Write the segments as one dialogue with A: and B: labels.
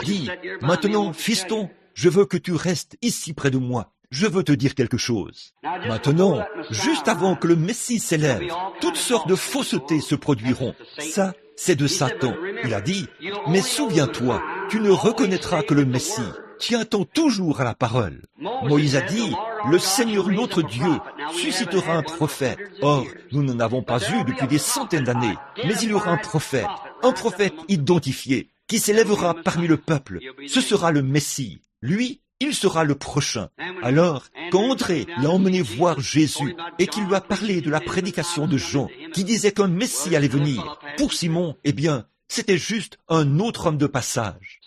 A: dit, « Maintenant, fiston, je veux que tu restes ici près de moi. Je veux te dire quelque chose. » Maintenant, juste avant que le Messie s'élève, toutes sortes de faussetés se produiront. Ça, c'est de Satan. Il a dit, « Mais souviens-toi, tu ne reconnaîtras que le Messie. Tiens-toi toujours à la parole. » Moïse a dit, « Le Seigneur notre Dieu suscitera un prophète. » Or, nous n'en avons pas eu depuis des centaines d'années. Mais il y aura un prophète identifié, qui s'élèvera parmi le peuple. Ce sera le Messie. Lui, il sera le prochain. Alors, quand André l'a emmené voir Jésus et qu'il lui a parlé de la prédication de Jean, qui disait qu'un Messie allait venir, pour Simon, eh bien, c'était juste un autre homme de passage.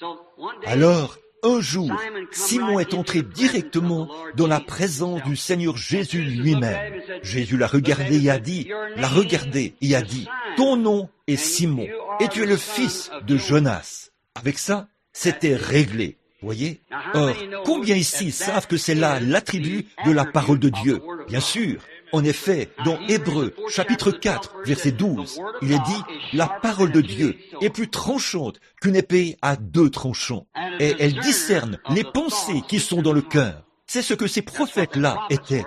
A: Alors, un jour, Simon est entré directement dans la présence du Seigneur Jésus lui-même. Jésus l'a regardé et a dit, « Ton nom est Simon, et tu es le fils de Jonas. » Avec ça, c'était réglé. Voyez? Or, combien ici savent que c'est là l'attribut de la parole de Dieu? Bien sûr. En effet, dans Hébreux, chapitre 4, verset 12, il est dit, « La parole de Dieu est plus tranchante qu'une épée à 2 tranchants, et elle discerne les pensées qui sont dans le cœur. » C'est ce que ces prophètes-là étaient.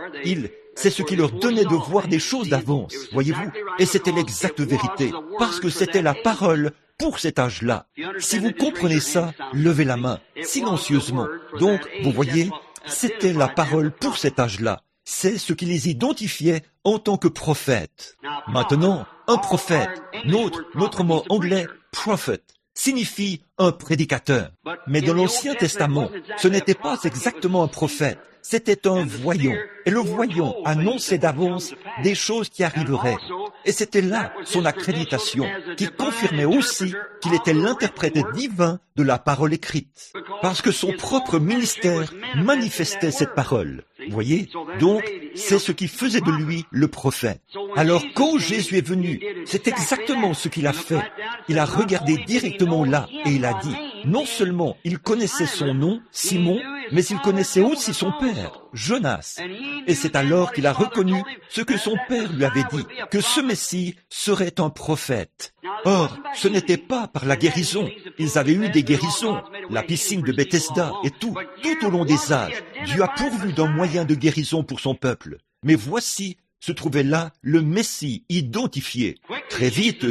A: C'est ce qui leur donnait de voir des choses d'avance, voyez-vous? Et c'était l'exacte vérité, parce que c'était la parole pour cet âge-là. Si vous comprenez ça, levez la main, silencieusement. Donc, vous voyez, c'était la parole pour cet âge-là. C'est ce qui les identifiait en tant que prophètes. Maintenant, un prophète, notre mot anglais, prophet, signifie un prédicateur. Mais dans l'Ancien Testament, ce n'était pas exactement un prophète, c'était un voyant. Et le voyant annonçait d'avance des choses qui arriveraient. Et c'était là son accréditation, qui confirmait aussi qu'il était l'interprète divin de la parole écrite. Parce que son propre ministère manifestait cette parole. Voyez? Donc, c'est ce qui faisait de lui le prophète. Alors, quand Jésus est venu, c'est exactement ce qu'il a fait. Il a regardé directement là et il a dit, non seulement il connaissait son nom, Simon, mais il connaissait aussi son père, Jonas. Et c'est alors qu'il a reconnu ce que son père lui avait dit, que ce Messie serait un prophète. Or, ce n'était pas par la guérison. Ils avaient eu des guérisons, la piscine de Bethesda et tout au long des âges. Dieu a pourvu d'un moyen de guérison pour son peuple. Mais voici, se trouvait là le Messie identifié. Très vite,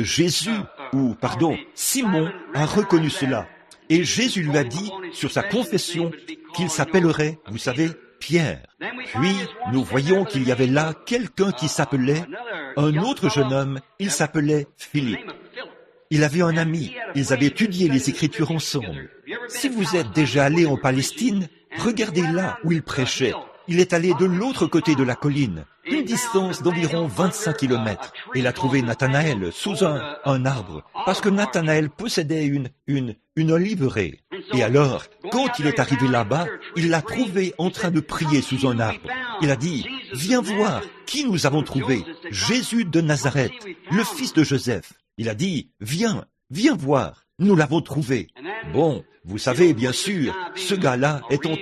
A: Simon a reconnu cela. Et Jésus lui a dit, sur sa confession, qu'il s'appellerait, vous savez, Pierre. Puis, nous voyons qu'il y avait là quelqu'un qui s'appelait, un autre jeune homme, il s'appelait Philippe. Il avait un ami, ils avaient étudié les Écritures ensemble. Si vous êtes déjà allé en Palestine, regardez là où il prêchait. Il est allé de l'autre côté de la colline, une distance d'environ 25 kilomètres. Il a trouvé Nathanaël sous un arbre, parce que Nathanaël possédait une oliveraie. Et alors, quand il est arrivé là-bas, il l'a trouvé en train de prier sous un arbre. Il a dit, « Viens voir qui nous avons trouvé, Jésus de Nazareth, le fils de Joseph. » Il a dit, « Viens voir, nous l'avons trouvé. » Bon, vous savez, bien sûr, ce gars-là étant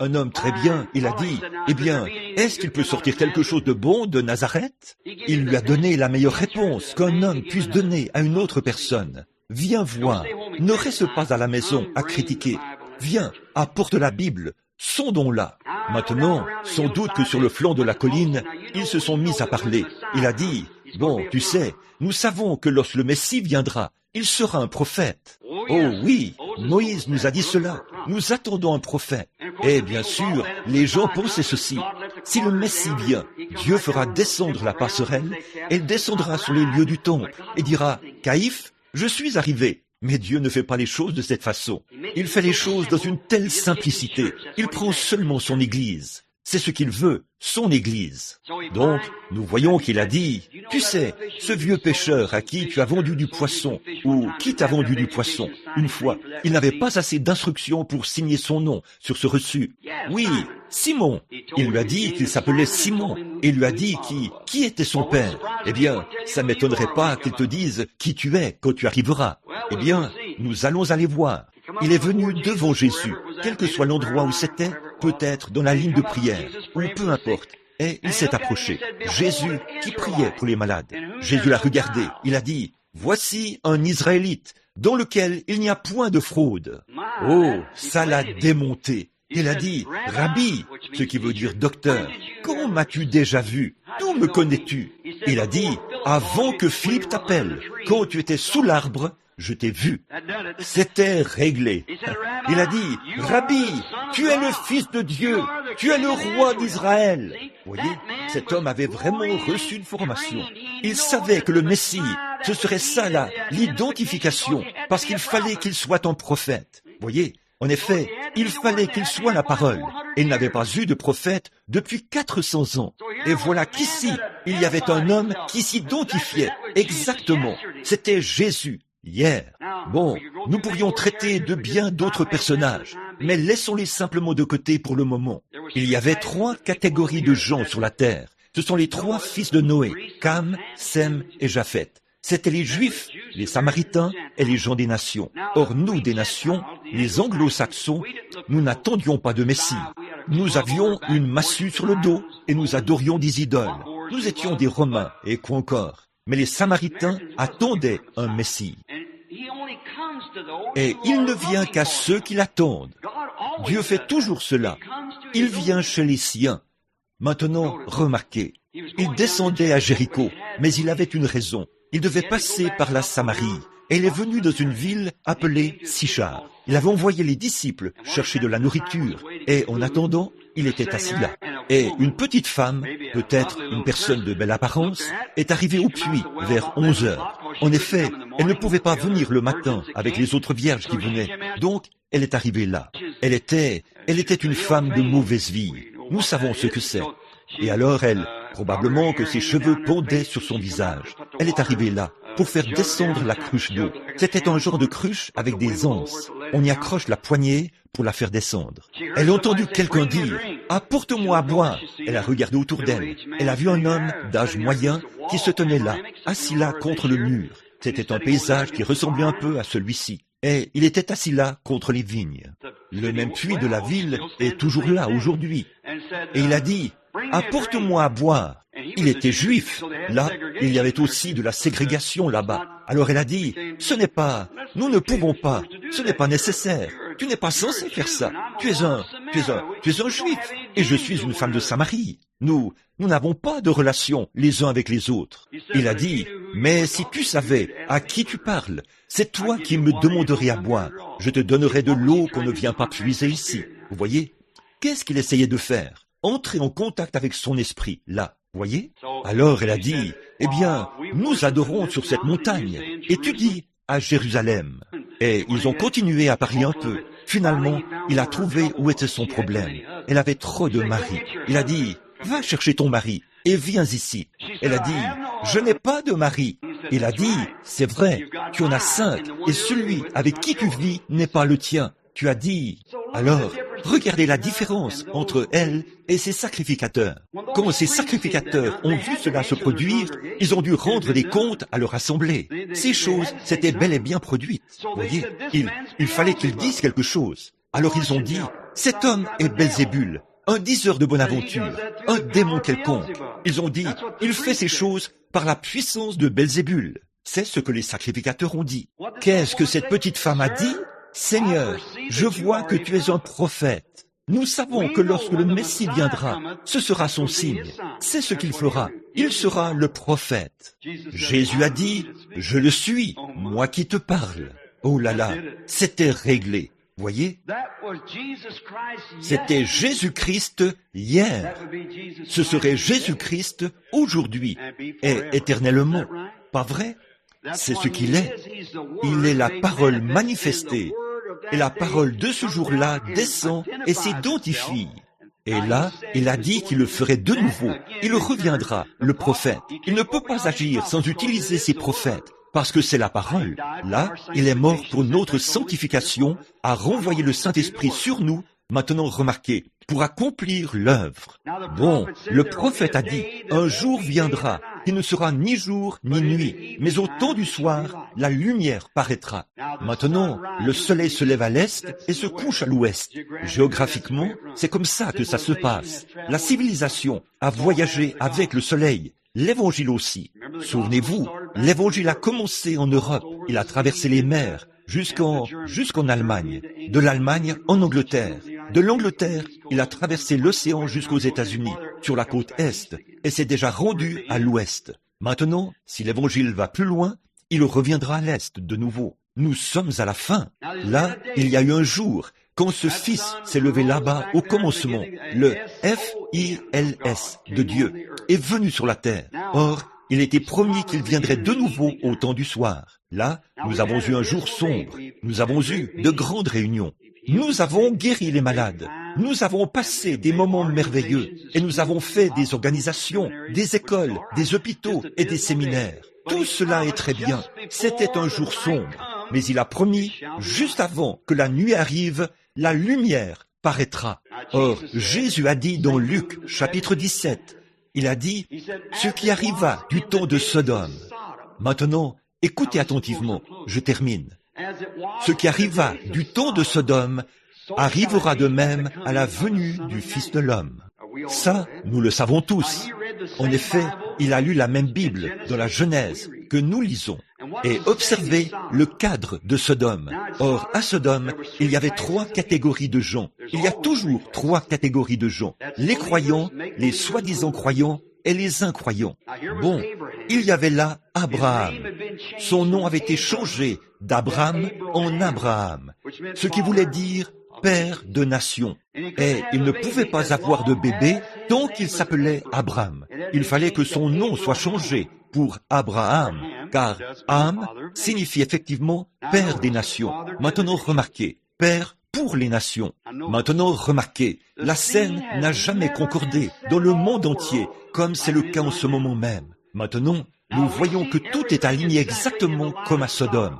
A: un homme très bien, il a dit, « Eh bien, est-ce qu'il peut sortir quelque chose de bon de Nazareth ?» Il lui a donné la meilleure réponse qu'un homme puisse donner à une autre personne. « Viens voir, ne reste pas à la maison à critiquer. Viens, apporte la Bible, sondons-la. » Maintenant, sans doute que sur le flanc de la colline, ils se sont mis à parler. Il a dit, « Bon, tu sais, nous savons que lorsque le Messie viendra, il sera un prophète. » Oh oui, Moïse nous a dit cela. Nous attendons un prophète. Et bien sûr, les gens pensaient ceci. Si le Messie vient, Dieu fera descendre la passerelle, elle descendra sur les lieux du temple et dira, « Caïphe, je suis arrivé. » Mais Dieu ne fait pas les choses de cette façon. Il fait les choses dans une telle simplicité. Il prend seulement son Église. C'est ce qu'il veut, son Église. Donc, nous voyons qu'il a dit, « Tu sais, ce vieux pêcheur à qui tu as vendu du poisson, ou qui t'a vendu du poisson, une fois, il n'avait pas assez d'instructions pour signer son nom sur ce reçu. Oui, Simon. » Il lui a dit qu'il s'appelait Simon, et il lui a dit qui était son père. Eh bien, ça ne m'étonnerait pas qu'il te dise qui tu es quand tu arriveras. Eh bien, nous allons aller voir. Il est venu devant Jésus, quel que soit l'endroit où c'était, peut-être dans la ligne de prière, ou peu importe. Et il s'est approché. Jésus qui priait pour les malades. Jésus l'a regardé. Il a dit, « Voici un Israélite, dans lequel il n'y a point de fraude. Oh, ça l'a démonté. Il a dit, « Rabbi », ce qui veut dire docteur, « quand m'as-tu déjà vu? D'où me connais-tu » Il a dit, « Avant que Philippe t'appelle, quand tu étais sous l'arbre, je t'ai vu. » C'était réglé. Il a dit, « Rabbi, tu es le Fils de Dieu, tu es le roi d'Israël. » Vous voyez, cet homme avait vraiment reçu une formation. Il savait que le Messie, ce serait ça là, l'identification, parce qu'il fallait qu'il soit un prophète. Vous voyez, en effet, il fallait qu'il soit la parole. Et il n'avait pas eu de prophète depuis 400 ans. Et voilà qu'ici, il y avait un homme qui s'identifiait exactement. C'était Jésus. Hier. Bon, nous pourrions traiter de bien d'autres personnages, mais laissons-les simplement de côté pour le moment. Il y avait 3 catégories de gens sur la terre. Ce sont les 3 fils de Noé, Cam, Sem et Japheth. C'étaient les Juifs, les Samaritains et les gens des nations. Or, nous, des nations, les Anglo-Saxons, nous n'attendions pas de Messie. Nous avions une massue sur le dos et nous adorions des idoles. Nous étions des Romains et quoi encore. Mais les Samaritains attendaient un Messie. Et il ne vient qu'à ceux qui l'attendent. Dieu fait toujours cela. Il vient chez les siens. Maintenant, remarquez, il descendait à Jéricho, mais il avait une raison. Il devait passer par la Samarie. Et il est venu dans une ville appelée Sichar. Il avait envoyé les disciples chercher de la nourriture. Et en attendant, il était assis là. Et une petite femme, peut-être une personne de belle apparence, est arrivée au puits vers 11 heures. En effet, elle ne pouvait pas venir le matin avec les autres vierges qui venaient. Donc, elle est arrivée là. Elle était une femme de mauvaise vie. Nous savons ce que c'est. Et alors probablement que ses cheveux pendaient sur son visage. Elle est arrivée là pour faire descendre la cruche d'eau. C'était un genre de cruche avec des anses. On y accroche la poignée pour la faire descendre. Elle a entendu quelqu'un dire « Apporte-moi à boire ». Elle a regardé autour d'elle. Elle a vu un homme d'âge moyen qui se tenait là, assis là contre le mur. C'était un paysage qui ressemblait un peu à celui-ci. Et il était assis là contre les vignes. Le même puits de la ville est toujours là aujourd'hui. Et il a dit « Apporte-moi à boire ». Il était juif. Là, il y avait aussi de la ségrégation là-bas. Alors elle a dit, nous ne pouvons pas, ce n'est pas nécessaire. Tu n'es pas censé faire ça. Tu es un juif. Et je suis une femme de Samarie. Nous n'avons pas de relation les uns avec les autres. Il a dit, mais si tu savais à qui tu parles, c'est toi qui me demanderais à boire. Je te donnerai de l'eau qu'on ne vient pas puiser ici. Vous voyez? Qu'est-ce qu'il essayait de faire? Entrer en contact avec son esprit, là. Voyez? Alors elle a dit, eh bien, nous adorons sur cette montagne, et tu dis à Jérusalem. Et ils ont continué à parler un peu. Finalement, il a trouvé où était son problème. Elle avait trop de mari. Il a dit, va chercher ton mari et viens ici. Elle a dit, je n'ai pas de mari. Il a dit, c'est vrai, tu en as 5, et celui avec qui tu vis n'est pas le tien. Tu as dit, alors, regardez la différence entre elle et ses sacrificateurs. Quand ces sacrificateurs ont vu cela se produire, ils ont dû rendre des comptes à leur assemblée. Ces choses s'étaient bel et bien produites. Vous voyez, il fallait qu'ils disent quelque chose. Alors ils ont dit, cet homme est Belzébul, un diseur de bonne aventure, un démon quelconque. Ils ont dit, il fait ces choses par la puissance de Belzébul. C'est ce que les sacrificateurs ont dit. Qu'est-ce que cette petite femme a dit? Seigneur, je vois que tu es un prophète. Nous savons que lorsque le Messie viendra, ce sera son signe. C'est ce qu'il fera. Il sera le prophète. Jésus a dit, je le suis, moi qui te parle. Oh là là, c'était réglé. Voyez? C'était Jésus-Christ hier. Ce serait Jésus-Christ aujourd'hui et éternellement. Pas vrai? C'est ce qu'il est. Il est la parole manifestée. Et la parole de ce jour-là descend et s'identifie. Et là, il a dit qu'il le ferait de nouveau. Il reviendra, le prophète. Il ne peut pas agir sans utiliser ses prophètes, parce que c'est la parole. Là, il est mort pour notre sanctification, à renvoyer le Saint-Esprit sur nous. Maintenant, remarquez, pour accomplir l'œuvre. Bon, le prophète a dit, un jour viendra, qui ne sera ni jour ni nuit, mais au temps du soir, la lumière paraîtra. Maintenant, le soleil se lève à l'est et se couche à l'ouest. Géographiquement, c'est comme ça que ça se passe. La civilisation a voyagé avec le soleil. L'évangile aussi. Souvenez-vous, L'Évangile a commencé en Europe. Il a traversé les mers jusqu'en Allemagne. De l'Allemagne en Angleterre. De l'Angleterre, il a traversé l'océan jusqu'aux États-Unis, sur la côte Est, et s'est déjà rendu à l'Ouest. Maintenant, si l'Évangile va plus loin, il reviendra à l'Est de nouveau. Nous sommes à la fin. Là, il y a eu un jour, quand ce Fils s'est levé là-bas au commencement, le F-I-L-S de Dieu, est venu sur la terre. Or, il était promis qu'il viendrait de nouveau au temps du soir. Là, nous avons eu un jour sombre. Nous avons eu de grandes réunions. Nous avons guéri les malades. Nous avons passé des moments merveilleux. Et nous avons fait des organisations, des écoles, des hôpitaux et des séminaires. Tout cela est très bien. C'était un jour sombre. Mais il a promis, juste avant que la nuit arrive, la lumière paraîtra. Or, Jésus a dit dans Luc, chapitre 17, il a dit, ce qui arriva du temps de Sodome. Maintenant, écoutez attentivement, je termine. Ce qui arriva du temps de Sodome arrivera de même à la venue du Fils de l'homme. Ça, nous le savons tous. En effet, il a lu la même Bible dans la Genèse que nous lisons. Et observez le cadre de Sodome. Or, à Sodome, il y avait 3 catégories de gens. Il y a toujours 3 catégories de gens. Les croyants, les soi-disant croyants et les incroyants. Bon, il y avait là Abraham. Son nom avait été changé d'Abraham en Abraham, ce qui voulait dire père de nations. Et il ne pouvait pas avoir de bébé tant qu'il s'appelait Abraham. Il fallait que son nom soit changé pour Abraham, car Am signifie effectivement père des nations. Maintenant remarquez, père pour les nations. Maintenant remarquez, la scène n'a jamais concordé dans le monde entier, comme c'est le cas en ce moment même. Maintenant, nous voyons que tout est aligné exactement comme à Sodome.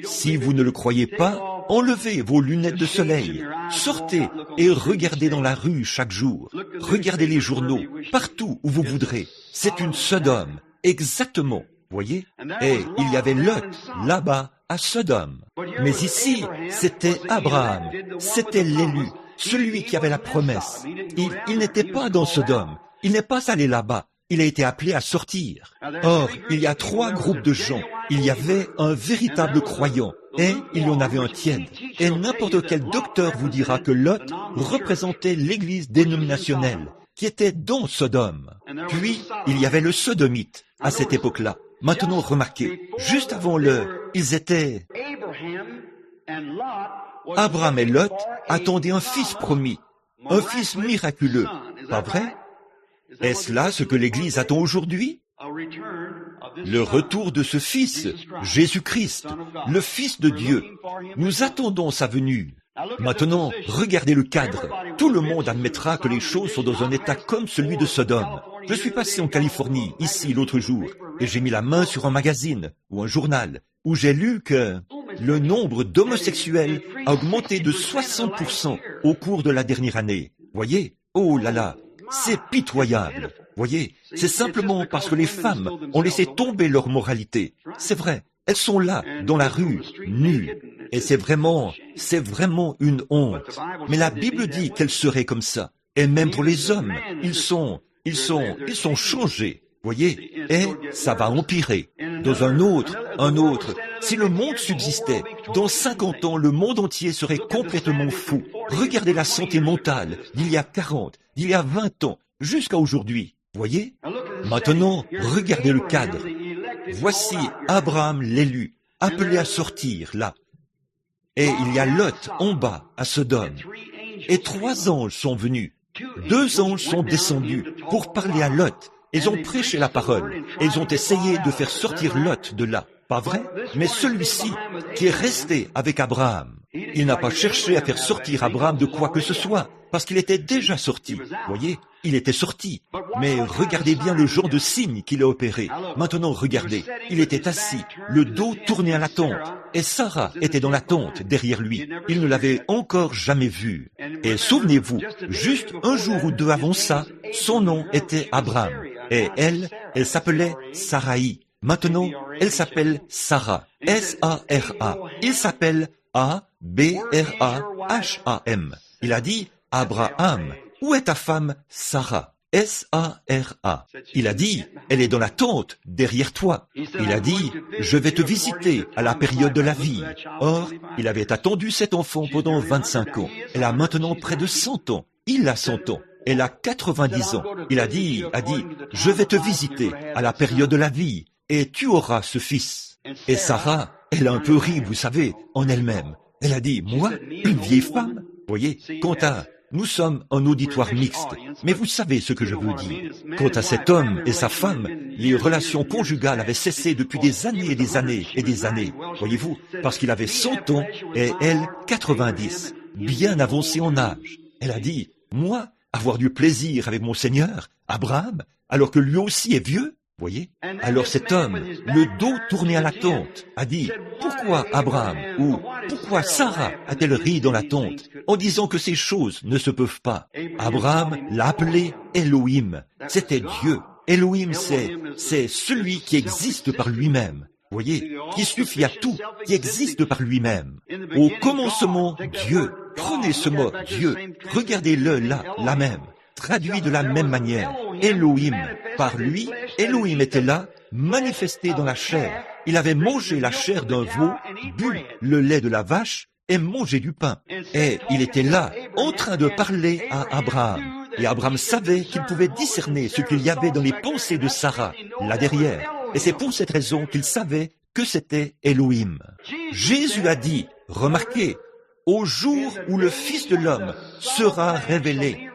A: Si vous ne le croyez pas, enlevez vos lunettes de soleil, sortez et regardez dans la rue chaque jour. Regardez les journaux, partout où vous voudrez. C'est une Sodome, exactement, voyez? Et il y avait Lot, là-bas, à Sodome. Mais ici, c'était Abraham, c'était l'élu, celui qui avait la promesse. Il n'était pas dans Sodome, il n'est pas allé là-bas. Il a été appelé à sortir. Or, il y a 3 groupes de gens. Il y avait un véritable croyant et il y en avait un tiède. Et n'importe quel docteur vous dira que Lot représentait l'église dénominationnelle qui était dans Sodome. Puis, il y avait le sodomite à cette époque-là. Maintenant, remarquez, juste avant ils étaient... Abraham et Lot attendaient un fils promis, un fils miraculeux. Pas vrai? Est-ce là ce que l'Église attend aujourd'hui? Le retour de ce Fils, Jésus-Christ, le Fils de Dieu. Nous attendons sa venue. Maintenant, regardez le cadre. Tout le monde admettra que les choses sont dans un état comme celui de Sodome. Je suis passé en Californie, ici, l'autre jour, et j'ai mis la main sur un magazine ou un journal où j'ai lu que le nombre d'homosexuels a augmenté de 60% au cours de la dernière année. Voyez? Oh là là! C'est pitoyable. Voyez, c'est simplement parce que les femmes ont laissé tomber leur moralité. C'est vrai, elles sont là, dans la rue, nues. Et c'est vraiment une honte. Mais la Bible dit qu'elles seraient comme ça. Et même pour les hommes, ils sont changés. Voyez, et ça va empirer. Dans un autre. Si le monde subsistait, dans 50 ans, le monde entier serait complètement fou. Regardez la santé mentale d'il y a 40, d'il y a 20 ans, jusqu'à aujourd'hui. Voyez? Maintenant, regardez le cadre. Voici Abraham l'élu, appelé à sortir, là. Et il y a Lot en bas, à Sodome. Et 3 anges sont venus. 2 anges sont descendus pour parler à Lot. Ils ont prêché la parole. Et ils ont essayé de faire sortir Lot de là. Pas vrai? Mais celui-ci, qui est resté avec Abraham, il n'a pas cherché à faire sortir Abraham de quoi que ce soit, parce qu'il était déjà sorti. Voyez? Il était sorti. Mais regardez bien le genre de signe qu'il a opéré. Maintenant, regardez. Il était assis, le dos tourné à la tente. Et Sarah était dans la tente, derrière lui. Il ne l'avait encore jamais vue. Et souvenez-vous, juste un jour ou 2 avant ça, son nom était Abraham. Et elle s'appelait Sarai. Maintenant, elle s'appelle Sarah, S-A-R-A. Il s'appelle A-B-R-A-H-A-M. Il a dit, Abraham, où est ta femme Sarah? S-A-R-A. Il a dit, elle est dans la tente, derrière toi. Il a dit, je vais te visiter à la période de la vie. Or, il avait attendu cet enfant pendant 25 ans. Elle a maintenant près de 100 ans. Il a 100 ans. Elle a 90 ans. Il a dit, je vais te visiter à la période de la vie, et tu auras ce fils. Et Sarah, elle a un peu ri, vous savez, en elle-même. Elle a dit, moi, une vieille femme? Voyez, nous sommes un auditoire mixte, mais vous savez ce que je veux dire. Quant à cet homme et sa femme, les relations conjugales avaient cessé depuis des années et des années et des années, voyez-vous, parce qu'il avait 100 ans et elle 90, bien avancé en âge. Elle a dit, moi, avoir du plaisir avec mon Seigneur, Abraham, alors que lui aussi est vieux? Voyez? Alors cet homme, le dos tourné à la tente, a dit, pourquoi Abraham ou pourquoi Sarah a-t-elle ri dans la tente en disant que ces choses ne se peuvent pas? Abraham l'a appelé Elohim. C'était Dieu. Elohim, c'est celui qui existe par lui-même. Voyez, qui suffit à tout, qui existe par lui-même. Au commencement, Dieu. Prenez ce mot, Dieu. Regardez-le là, la même. Traduit de la même manière. Elohim. Par lui, Elohim était là, manifesté dans la chair. Il avait mangé la chair d'un veau, bu le lait de la vache et mangé du pain. Et il était là, en train de parler à Abraham. Et Abraham savait qu'il pouvait discerner ce qu'il y avait dans les pensées de Sarah, là derrière. Et c'est pour cette raison qu'il savait que c'était Elohim. Jésus a dit, remarquez, au jour où le Fils de l'homme sera révélé,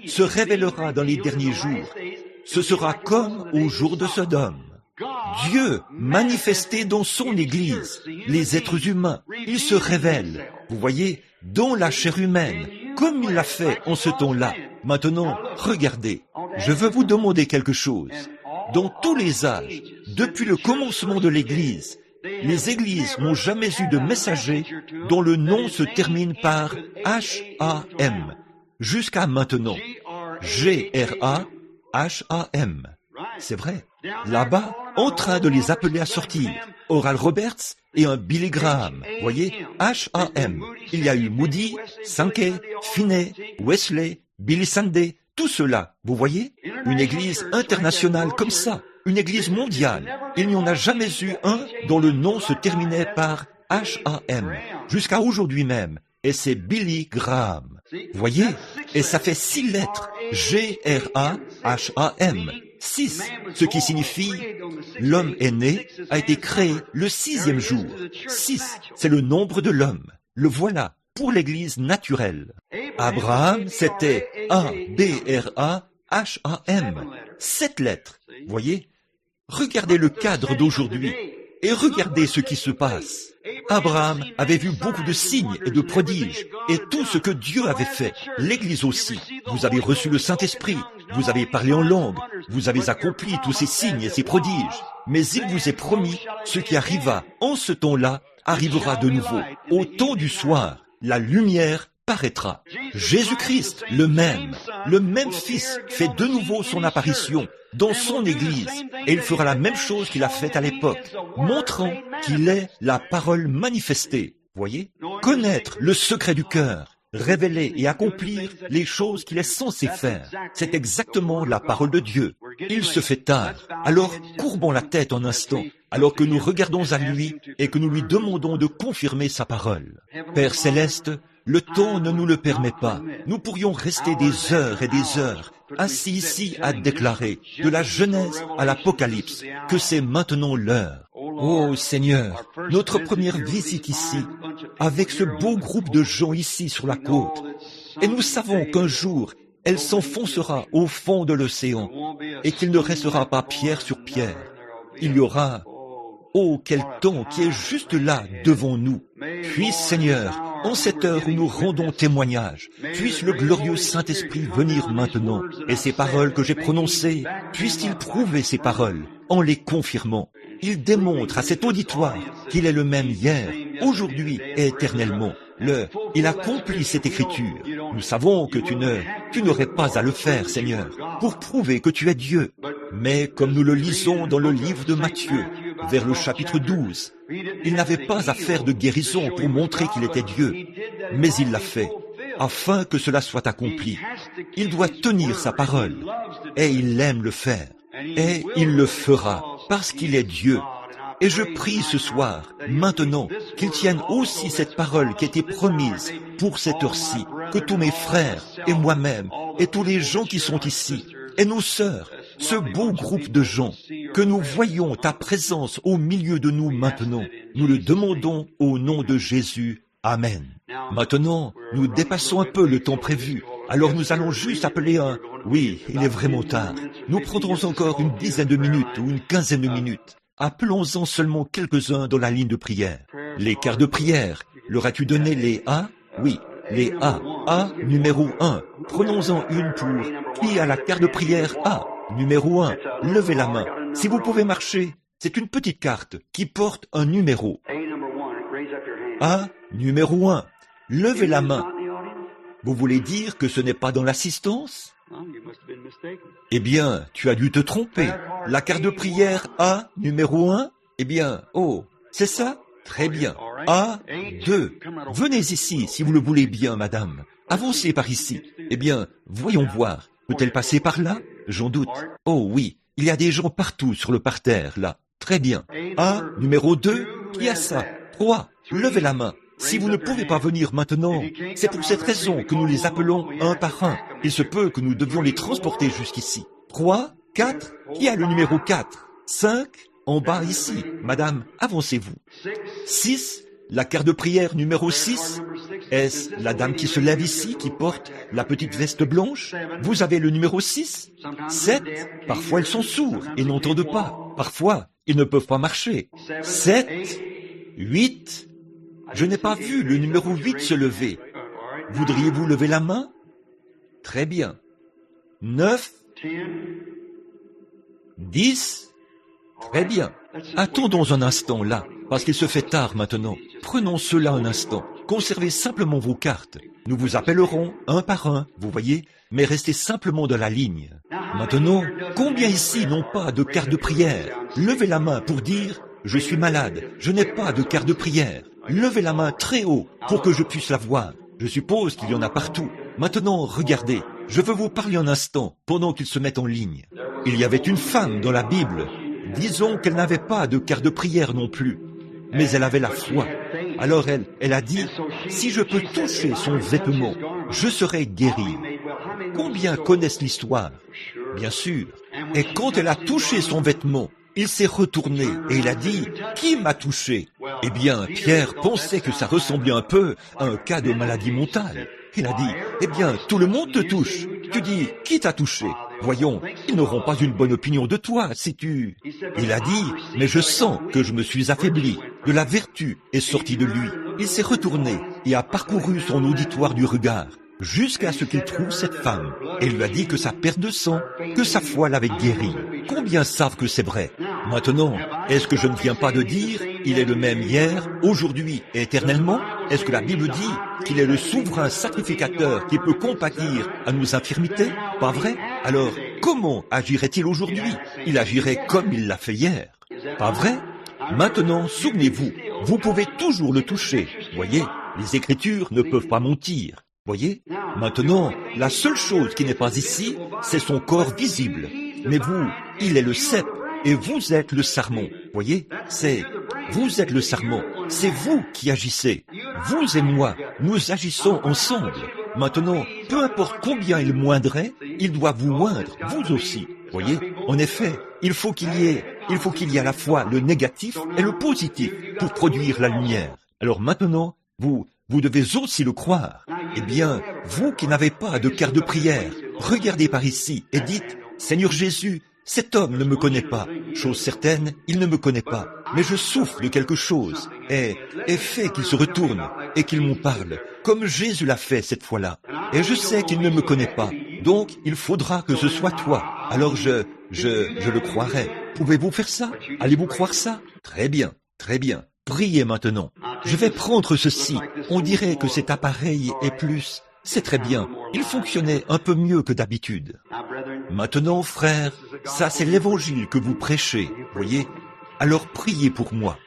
A: se révélera dans les derniers jours, ce sera comme au jour de Sodome. Dieu manifesté dans son Église, les êtres humains, il se révèle, vous voyez, dans la chair humaine, comme il l'a fait en ce temps-là. Maintenant, regardez, je veux vous demander quelque chose. Dans tous les âges, depuis le commencement de l'Église, les églises n'ont jamais eu de messager dont le nom se termine par H-A-M, jusqu'à maintenant. G-R-A-H-A-M. C'est vrai. Là-bas, en train de les appeler à sortir. Oral Roberts et un Billy Graham. Voyez, H-A-M. Il y a eu Moody, Sankey, Finney, Wesley, Billy Sunday, tout cela, vous voyez? Une église internationale comme ça, une église mondiale. Il n'y en a jamais eu un dont le nom se terminait par H-A-M, jusqu'à aujourd'hui même. Et c'est Billy Graham. Voyez? Et ça fait 6 lettres. G-R-A-H-A-M. 6, ce qui signifie l'homme est né, a été créé le 6e jour. 6, c'est le nombre de l'homme. Le voilà, pour l'église naturelle. Abraham, c'était A-B-R-A-H-A-M. 7 lettres. Voyez? Regardez le cadre d'aujourd'hui et regardez ce qui se passe. Abraham avait vu beaucoup de signes et de prodiges, et tout ce que Dieu avait fait, l'Église aussi. Vous avez reçu le Saint-Esprit, vous avez parlé en langue, vous avez accompli tous ces signes et ces prodiges. Mais il vous est promis, ce qui arriva en ce temps-là, arrivera de nouveau. Au temps du soir, la lumière paraîtra. Jésus-Christ, le même Fils, fait de nouveau son apparition dans son Église, et il fera la même chose qu'il a faite à l'époque, montrant qu'il est la parole manifestée. Voyez? Connaître le secret du cœur, révéler et accomplir les choses qu'il est censé faire. C'est exactement la parole de Dieu. Il se fait tard, alors courbons la tête un instant, alors que nous regardons à lui et que nous lui demandons de confirmer sa parole. Père Céleste, le temps ne nous le permet pas. Nous pourrions rester des heures et des heures assis ici à déclarer, de la Genèse à l'Apocalypse, que c'est maintenant l'heure. Oh Seigneur, notre première visite ici, avec ce beau groupe de gens ici sur la côte, et nous savons qu'un jour, elle s'enfoncera au fond de l'océan, et qu'il ne restera pas pierre sur pierre. Il y aura, oh quel temps qui est juste là devant nous. Puisse Seigneur, en cette heure où nous rendons témoignage, puisse le glorieux Saint-Esprit venir maintenant, et ces paroles que j'ai prononcées, puisse-t-il prouver ces paroles en les confirmant. Il démontre à cet auditoire qu'il est le même hier, aujourd'hui et éternellement. Il accomplit cette écriture. Nous savons que tu n'aurais pas à le faire, Seigneur, pour prouver que tu es Dieu. Mais comme nous le lisons dans le livre de Matthieu, vers le chapitre 12, il n'avait pas à faire de guérison pour montrer qu'il était Dieu, mais il l'a fait. afin que cela soit accompli. Il doit tenir sa parole, et il aime le faire, et il le fera, parce qu'il est Dieu. Et je prie ce soir, maintenant, qu'il tienne aussi cette parole qui a été promise pour cette heure-ci, que tous mes frères et moi-même, et tous les gens qui sont ici, et nos sœurs, ce beau groupe de gens, que nous voyons ta présence au milieu de nous maintenant, nous le demandons au nom de Jésus. Amen. Maintenant, nous dépassons un peu le temps prévu. Alors nous allons juste appeler un... Oui, il est vraiment tard. Nous prendrons encore une dizaine de minutes ou une quinzaine de minutes. Appelons-en seulement quelques-uns dans la ligne de prière. Les quarts de prière, leur as-tu donné les A? Oui, les A. A, numéro 1. Prenons-en une pour... Qui a la carte de prière A? Numéro 1. Levez la main. Si vous pouvez marcher, c'est une petite carte qui porte un numéro. A, numéro 1. Levez la main. Vous voulez dire que ce n'est pas dans l'assistance? Eh bien, tu as dû te tromper. La carte de prière A, numéro 1? Eh bien, oh, c'est ça? Très bien. A, 2. Venez ici, si vous le voulez bien, madame. Avancez par ici. Eh bien, voyons voir. Peut-elle passer par là? J'en doute. Oh oui, il y a des gens partout sur le parterre, là. Très bien. A, numéro 2. Qui a ça? 3. Levez la main. Si vous ne pouvez pas venir maintenant, c'est pour cette raison que nous les appelons un par un. Il se peut que nous devions les transporter jusqu'ici. 3, 4, qui a le numéro 4? 5, en bas ici. Madame, avancez-vous. 6, la carte de prière numéro 6. Est-ce la dame qui se lève ici, qui porte la petite veste blanche? Vous avez le numéro 6. 7, parfois ils sont sourds et n'entendent pas. Parfois, ils ne peuvent pas marcher. 7, 8, je n'ai pas vu le numéro 8 se lever. Voudriez-vous lever la main? Très bien. 9, 10, très bien. Attendons un instant là, parce qu'il se fait tard maintenant. Prenons cela un instant. Conservez simplement vos cartes. Nous vous appellerons un par un, vous voyez, mais restez simplement dans la ligne. Maintenant, combien ici n'ont pas de carte de prière? Levez la main pour dire « Je suis malade, je n'ai pas de carte de prière ». Levez la main très haut pour que je puisse la voir. Je suppose qu'il y en a partout. Maintenant, regardez, je veux vous parler un instant pendant qu'ils se mettent en ligne. Il y avait une femme dans la Bible. Disons qu'elle n'avait pas de carte de prière non plus, mais elle avait la foi. Alors elle a dit, si je peux toucher son vêtement, je serai guérie. Combien connaissent l'histoire? Bien sûr. Et quand elle a touché son vêtement, il s'est retourné et il a dit, qui m'a touché? Eh bien, Pierre pensait que ça ressemblait un peu à un cas de maladie mentale. Il a dit, eh bien, tout le monde te touche. Tu dis, qui t'a touché? Voyons, ils n'auront pas une bonne opinion de toi si tu... Il a dit, mais je sens que je me suis affaibli. De la vertu est sortie de lui. Il s'est retourné et a parcouru son auditoire du regard, jusqu'à ce qu'il trouve cette femme, et lui a dit que sa perte de sang, que sa foi l'avait guéri. Combien savent que c'est vrai? Maintenant, est-ce que je ne viens pas de dire, il est le même hier, aujourd'hui et éternellement? Est-ce que la Bible dit qu'il est le souverain sacrificateur qui peut compatir à nos infirmités? Pas vrai? Alors, comment agirait-il aujourd'hui? Il agirait comme il l'a fait hier. Pas vrai? Maintenant, souvenez-vous, vous pouvez toujours le toucher. Voyez, les Écritures ne peuvent pas mentir. Voyez? Maintenant, la seule chose qui n'est pas ici, c'est son corps visible. Mais vous, il est le cep, et vous êtes le sarment. Voyez? Vous êtes le sarment. C'est vous qui agissez. Vous et moi, nous agissons ensemble. Maintenant, peu importe combien il moindrait, il doit vous moindre, vous aussi. Voyez? En effet, il faut qu'il y ait à la fois le négatif et le positif pour produire la lumière. Alors maintenant, vous devez aussi le croire. Eh bien, vous qui n'avez pas de carte de prière, regardez par ici et dites, Seigneur Jésus, cet homme ne me connaît pas. Chose certaine, il ne me connaît pas. Mais je souffre de quelque chose et fait qu'il se retourne et qu'il m'en parle, comme Jésus l'a fait cette fois-là. Et je sais qu'il ne me connaît pas. Donc, il faudra que ce soit toi. Alors je le croirai. Pouvez-vous faire ça? Allez-vous croire ça? Très bien, très bien. Priez maintenant. Je vais prendre ceci. On dirait que cet appareil est plus... C'est très bien. Il fonctionnait un peu mieux que d'habitude. Maintenant, frères, ça c'est l'évangile que vous prêchez, voyez? Alors priez pour moi.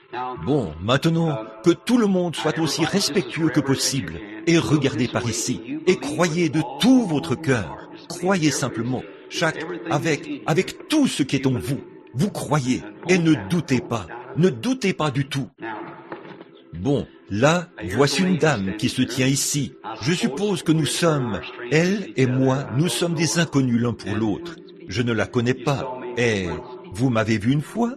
A: Bon, maintenant, que tout le monde soit aussi respectueux que possible et regardez par ici, et croyez de tout votre cœur. Croyez simplement, avec tout ce qui est en vous. Vous croyez, et ne doutez pas du tout. Bon, là, voici une dame qui se tient ici. Je suppose que nous sommes, elle et moi, nous sommes des inconnus l'un pour l'autre. Je ne la connais pas. Et vous m'avez vu une fois?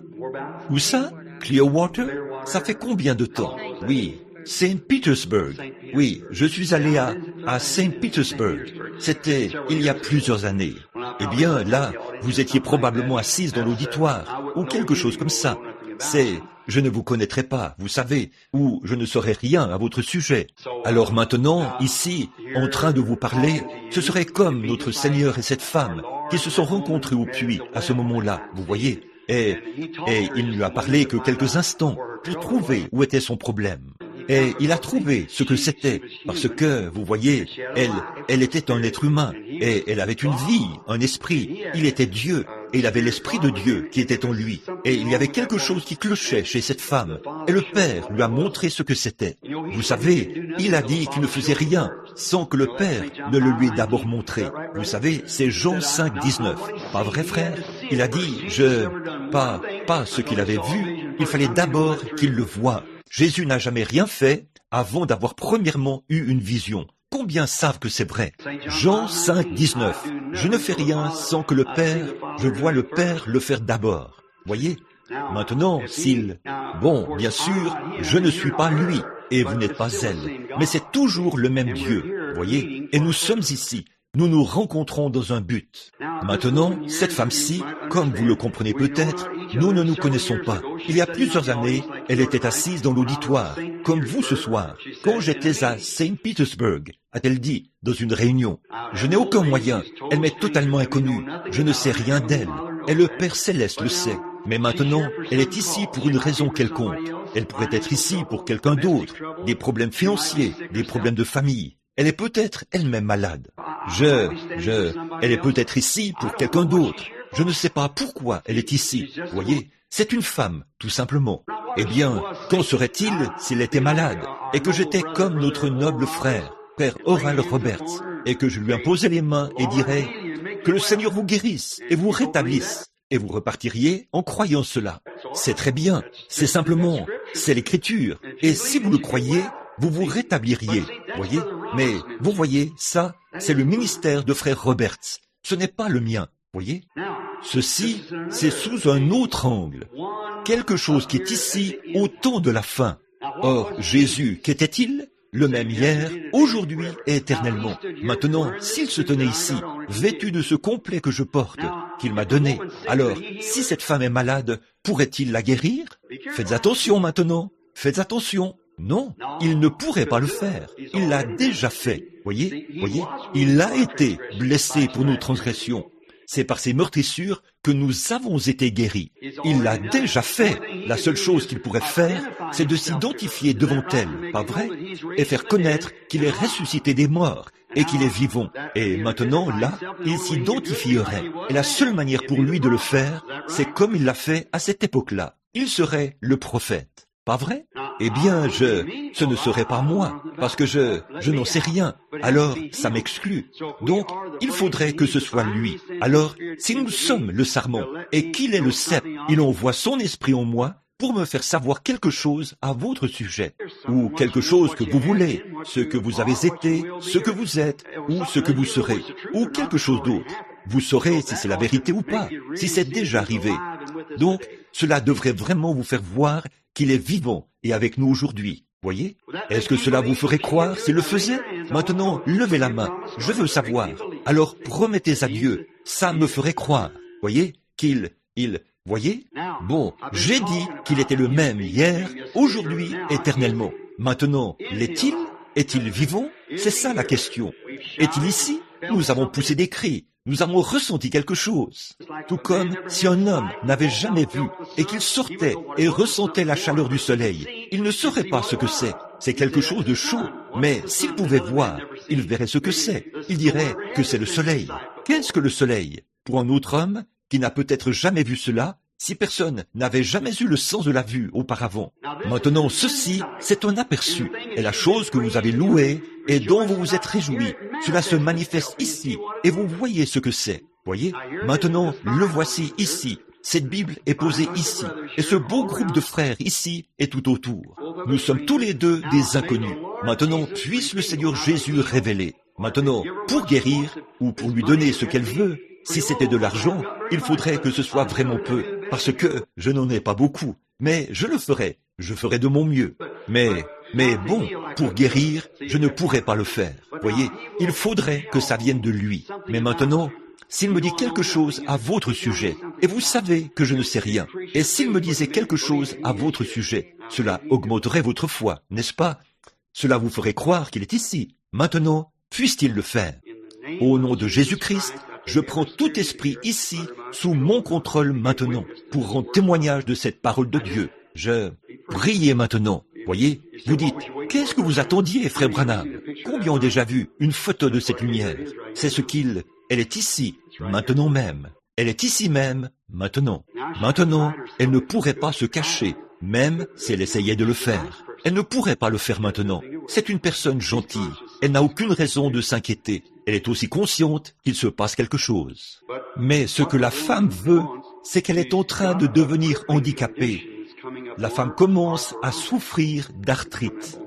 A: Où ça? Clearwater? Ça fait combien de temps? Oui, Saint Petersburg. Oui, je suis allé à Saint Petersburg. C'était il y a plusieurs années. Eh bien, là, vous étiez probablement assise dans l'auditoire, ou quelque chose comme ça. Je ne vous connaîtrais pas, vous savez, ou je ne saurais rien à votre sujet. Alors maintenant, ici, en train de vous parler, ce serait comme notre Seigneur et cette femme qui se sont rencontrés au puits à ce moment-là, vous voyez. Et il ne lui a parlé que quelques instants pour trouver où était son problème. Et il a trouvé ce que c'était, parce que, vous voyez, elle était un être humain, et elle avait une vie, un esprit. Il était Dieu, et il avait l'esprit de Dieu qui était en lui. Et il y avait quelque chose qui clochait chez cette femme, et le Père lui a montré ce que c'était. Vous savez, il a dit qu'il ne faisait rien sans que le Père ne le lui ait d'abord montré. Vous savez, c'est Jean 5, 19. Pas vrai, frère? Il a dit, pas ce qu'il avait vu, il fallait d'abord qu'il le voie. Jésus n'a jamais rien fait avant d'avoir premièrement eu une vision. Combien savent que c'est vrai? Jean 5, 19. Je ne fais rien sans que je vois le Père le faire d'abord. Voyez? Maintenant, Bon, bien sûr, je ne suis pas lui, et vous n'êtes pas elle, mais c'est toujours le même Dieu. Voyez? Et nous sommes ici. Nous nous rencontrons dans un but. Maintenant, cette femme-ci, comme vous le comprenez peut-être, nous ne nous connaissons pas. Il y a plusieurs années, elle était assise dans l'auditoire, comme vous ce soir, quand j'étais à Saint Petersburg, a-t-elle dit, dans une réunion. Je n'ai aucun moyen, elle m'est totalement inconnue, je ne sais rien d'elle, et le Père Céleste le sait. Mais maintenant, elle est ici pour une raison quelconque. Elle pourrait être ici pour quelqu'un d'autre, des problèmes financiers, des problèmes de famille. Elle est peut-être elle-même malade. Elle est peut-être ici pour quelqu'un d'autre. Je ne sais pas pourquoi elle est ici. Voyez, c'est une femme, tout simplement. Eh bien, qu'en serait-il s'il était malade et que j'étais comme notre noble frère Oral Roberts, et que je lui imposais les mains et dirais que le Seigneur vous guérisse et vous rétablisse, et vous repartiriez en croyant cela. C'est très bien, c'est l'Écriture, et si vous le croyez, vous vous rétabliriez, voyez. Mais vous voyez, ça, c'est le ministère de frère Roberts. Ce n'est pas le mien, voyez. Ceci, c'est sous un autre angle. Quelque chose qui est ici au temps de la fin. Or, Jésus, qu'était-il? Le même hier, aujourd'hui et éternellement. Maintenant, s'il se tenait ici, vêtu de ce complet que je porte, qu'il m'a donné, alors, si cette femme est malade, pourrait-il la guérir? Faites attention maintenant, faites attention. Non, il ne pourrait pas le faire. Il l'a déjà fait. Voyez, il a été blessé pour nos transgressions. C'est par ses meurtrissures que nous avons été guéris. Il l'a déjà fait. La seule chose qu'il pourrait faire, c'est de s'identifier devant elle, pas vrai? Et faire connaître qu'il est ressuscité des morts et qu'il est vivant. Et maintenant, là, il s'identifierait. Et la seule manière pour lui de le faire, c'est comme il l'a fait à cette époque-là. Il serait le prophète. Pas vrai? Eh bien, ce ne serait pas moi, parce que je n'en sais rien. Alors, ça m'exclut. Donc, il faudrait que ce soit lui. Alors, si nous sommes le sarment, et qu'il est le cep, il envoie son esprit en moi pour me faire savoir quelque chose à votre sujet, ou quelque chose que vous voulez, ce que vous avez été, ce que vous êtes, ou ce que vous serez, ou quelque chose d'autre. Vous saurez si c'est la vérité ou pas, si c'est déjà arrivé. Donc, cela devrait vraiment vous faire voir qu'il est vivant et avec nous aujourd'hui. Voyez? Est-ce que cela vous ferait croire s'il le faisait? Maintenant, levez la main. Je veux savoir. Alors, promettez à Dieu. Ça me ferait croire. Voyez? Voyez? Bon, j'ai dit qu'il était le même hier, aujourd'hui, éternellement. Maintenant, l'est-il? Est-il vivant? C'est ça la question. Est-il ici? Nous avons poussé des cris. Nous avons ressenti quelque chose, tout comme si un homme n'avait jamais vu et qu'il sortait et ressentait la chaleur du soleil. Il ne saurait pas ce que c'est. C'est quelque chose de chaud. Mais s'il pouvait voir, il verrait ce que c'est. Il dirait que c'est le soleil. Qu'est-ce que le soleil? Pour un autre homme qui n'a peut-être jamais vu cela, si personne n'avait jamais eu le sens de la vue auparavant. Maintenant, ceci, c'est un aperçu, et la chose que vous avez louée et dont vous vous êtes réjouis, cela se manifeste ici, et vous voyez ce que c'est. Voyez? Maintenant, le voici ici. Cette Bible est posée ici, et ce beau groupe de frères ici est tout autour. Nous sommes tous les deux des inconnus. Maintenant, puisse le Seigneur Jésus révéler. Maintenant, pour guérir, ou pour lui donner ce qu'elle veut, si c'était de l'argent, il faudrait que ce soit vraiment peu, parce que je n'en ai pas beaucoup. Mais je le ferai, je ferai de mon mieux. Mais bon, pour guérir, je ne pourrais pas le faire. Voyez, il faudrait que ça vienne de lui. Mais maintenant, s'il me dit quelque chose à votre sujet, et vous savez que je ne sais rien, et s'il me disait quelque chose à votre sujet, cela augmenterait votre foi, n'est-ce pas? Cela vous ferait croire qu'il est ici. Maintenant, puisse-t-il le faire? Au nom de Jésus-Christ, je prends tout esprit ici sous mon contrôle maintenant pour rendre témoignage de cette parole de Dieu. Priez maintenant. Voyez, vous dites, qu'est-ce que vous attendiez, frère Branham? Combien ont déjà vu une photo de cette lumière? C'est ce elle est ici, maintenant même. Elle est ici même, maintenant. Maintenant, elle ne pourrait pas se cacher, même si elle essayait de le faire. Elle ne pourrait pas le faire maintenant. C'est une personne gentille. Elle n'a aucune raison de s'inquiéter. Elle est aussi consciente qu'il se passe quelque chose. Mais ce que la femme veut, c'est qu'elle est en train de devenir handicapée. La femme commence à souffrir d'arthrite.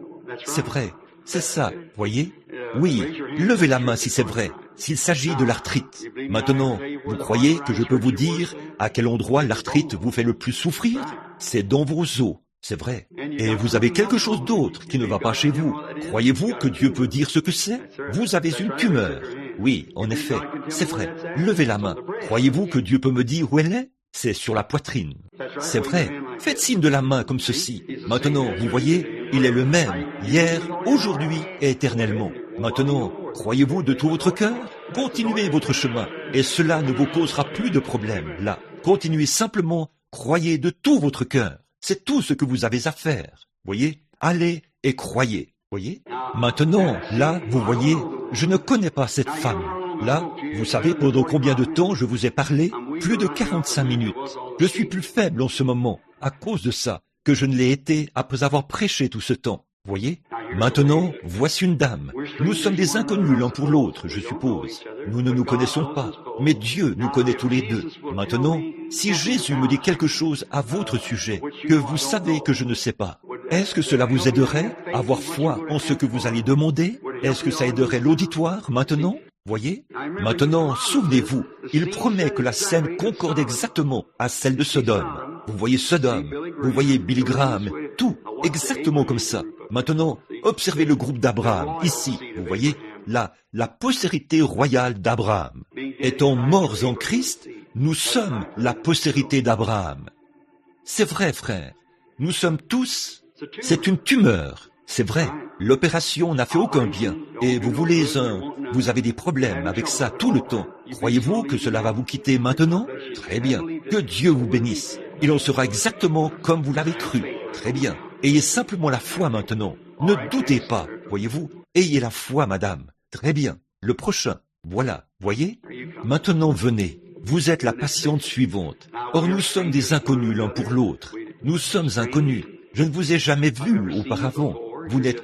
A: C'est vrai, c'est ça, voyez? Oui, levez la main si c'est vrai, s'il s'agit de l'arthrite. Maintenant, vous croyez que je peux vous dire à quel endroit l'arthrite vous fait le plus souffrir? C'est dans vos os, c'est vrai. Et vous avez quelque chose d'autre qui ne va pas chez vous. Croyez-vous que Dieu peut dire ce que c'est? Vous avez une tumeur. Oui, en effet, c'est vrai. Levez la main. Croyez-vous que Dieu peut me dire où elle est? C'est sur la poitrine. C'est vrai. Faites signe de la main comme ceci. Maintenant, vous voyez, il est le même, hier, aujourd'hui et éternellement. Maintenant, croyez-vous de tout votre cœur? Continuez votre chemin, et cela ne vous causera plus de problème, là. Continuez simplement, croyez de tout votre cœur. C'est tout ce que vous avez à faire. Voyez? Allez et croyez. Voyez? Maintenant, là, vous voyez, je ne connais pas cette femme. Là, vous savez pendant combien de temps je vous ai parlé? Plus de 45 minutes. Je suis plus faible en ce moment, à cause de ça, que je ne l'ai été après avoir prêché tout ce temps. Voyez? Maintenant, voici une dame. Nous sommes des inconnus l'un pour l'autre, je suppose. Nous ne nous connaissons pas, mais Dieu nous connaît tous les deux. Maintenant, si Jésus me dit quelque chose à votre sujet, que vous savez que je ne sais pas, est-ce que cela vous aiderait à avoir foi en ce que vous allez demander? Est-ce que ça aiderait l'auditoire maintenant? Voyez? Maintenant, souvenez-vous, il promet que la scène concorde exactement à celle de Sodome. Vous voyez Sodome, vous voyez Billy Graham, tout, exactement comme ça. Maintenant, observez le groupe d'Abraham, ici, vous voyez, là, la postérité royale d'Abraham. Étant morts en Christ, nous sommes la postérité d'Abraham. C'est vrai, frère, nous sommes tous, c'est une tumeur. C'est vrai, l'opération n'a fait aucun bien, et vous avez des problèmes avec ça tout le temps. Croyez-vous que cela va vous quitter maintenant? Très bien, que Dieu vous bénisse. Il en sera exactement comme vous l'avez cru. Très bien, ayez simplement la foi maintenant. Ne doutez pas, voyez-vous, ayez la foi, madame. Très bien, le prochain, voilà, voyez? Maintenant venez, vous êtes la patiente suivante. Or nous sommes des inconnus l'un pour l'autre. Nous sommes inconnus. Je ne vous ai jamais vu auparavant. Vous n'êtes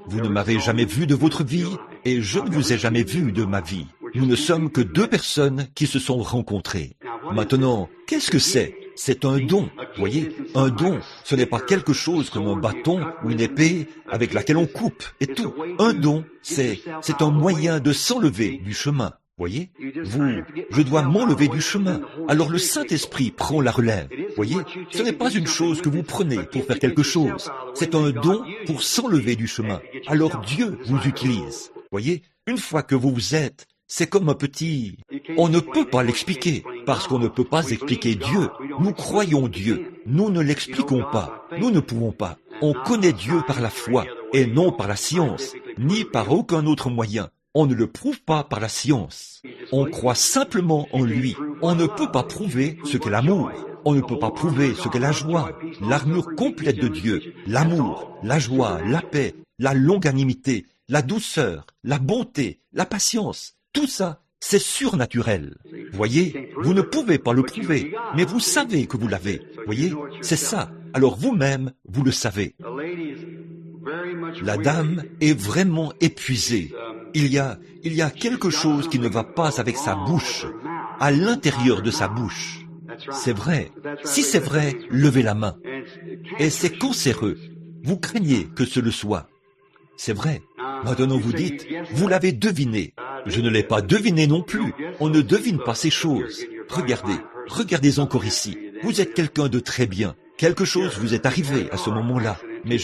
A: vous ne m'avez jamais vu de votre vie, et je ne vous ai jamais vu de ma vie. Nous ne sommes que deux personnes qui se sont rencontrées. Maintenant, qu'est-ce que c'est? C'est un don, voyez? Un don, ce n'est pas quelque chose comme un bâton ou une épée avec laquelle on coupe et tout. Un don, c'est un moyen de s'enlever du chemin. Voyez, je dois m'enlever du chemin. Alors le Saint-Esprit prend la relève. Voyez, ce n'est pas une chose que vous prenez pour faire quelque chose. C'est un don pour s'enlever du chemin. Alors Dieu vous utilise. Voyez, une fois que vous êtes, c'est comme un petit... On ne peut pas l'expliquer, parce qu'on ne peut pas expliquer Dieu. Nous croyons Dieu. Nous ne l'expliquons pas. Nous ne pouvons pas. On connaît Dieu par la foi, et non par la science, ni par aucun autre moyen. On ne le prouve pas par la science. On croit simplement en lui. On ne peut pas prouver ce qu'est l'amour. On ne peut pas prouver ce qu'est la joie, l'armure complète de Dieu, l'amour, la joie, la paix, la longanimité, la douceur, la bonté, la patience. Tout ça, c'est surnaturel. Voyez, vous ne pouvez pas le prouver, mais vous savez que vous l'avez. Voyez, c'est ça. Alors vous-même, vous le savez. La dame est vraiment épuisée. Il y a quelque chose qui ne va pas avec sa bouche, à l'intérieur de sa bouche. C'est vrai. Si c'est vrai, levez la main. Et c'est cancéreux. Vous craignez que ce le soit. C'est vrai. Maintenant vous dites, vous l'avez deviné. Je ne l'ai pas deviné non plus. On ne devine pas ces choses. Regardez encore ici. Vous êtes quelqu'un de très bien. Quelque chose vous est arrivé à ce moment-là. Mais